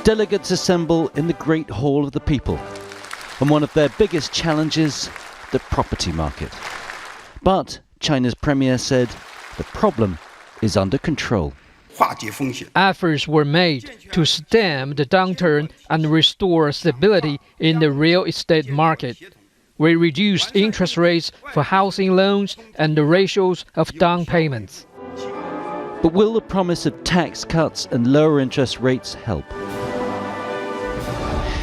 Delegates assemble in the Great Hall of the People, and one of their biggest challenges, the property market. But China's premier said the problem is under control. Efforts were made to stem the downturn and restore stability in the real estate market. We reduced interest rates for housing loans and the ratios of down payments. But will the promise of tax cuts and lower interest rates help?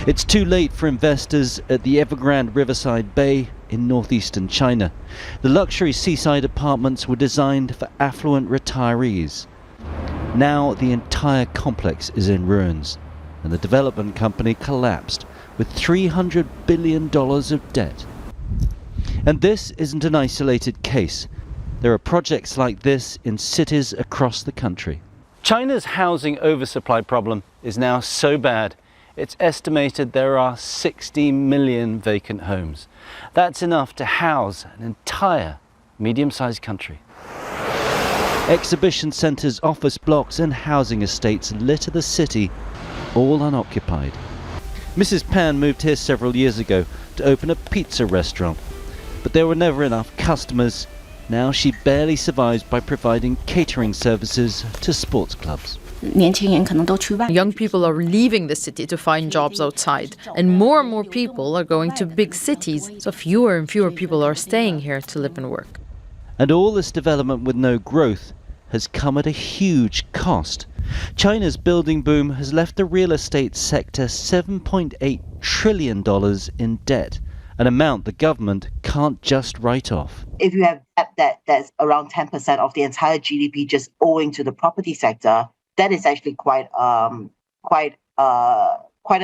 It's too late for investors at the Evergrande Riverside Bay in northeastern China. The luxury seaside apartments were designed for affluent retirees. Now the entire complex is in ruins, and the development company collapsed with $300 billion of debt. And this isn't an isolated case. There are projects like this in cities across the country. China's housing oversupply problem is now so bad, it's estimated there are 60 million vacant homes. That's enough to house an entire medium-sized country. Exhibition centres, office blocks and housing estates litter the city, all unoccupied. Mrs. Pan moved here several years ago to open a pizza restaurant, but there were never enough customers. Now she barely survives by providing catering services to sports clubs. Young people are leaving the city to find jobs outside, and more people are going to big cities, so fewer and fewer people are staying here to live and work. And all this development with no growth has come at a huge cost. China's building boom has left the real estate sector $7.8 trillion in debt, an amount the government can't just write off. If you have debt that's around 10% of the entire GDP just owing to the property sector, that is actually quite an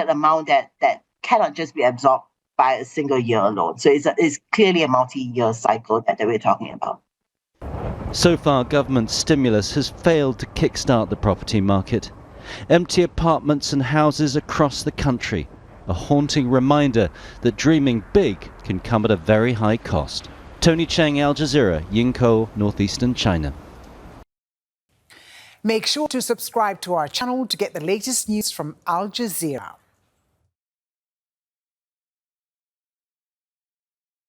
amount that cannot just be absorbed by a single year alone. So it's clearly a multi-year cycle that we're talking about. So far, government stimulus has failed to kickstart the property market. Empty apartments and houses across the country, a haunting reminder that dreaming big can come at a very high cost. Tony Cheng, Al Jazeera, Ying Kou, northeastern China. Make sure to subscribe to our channel to get the latest news from Al Jazeera.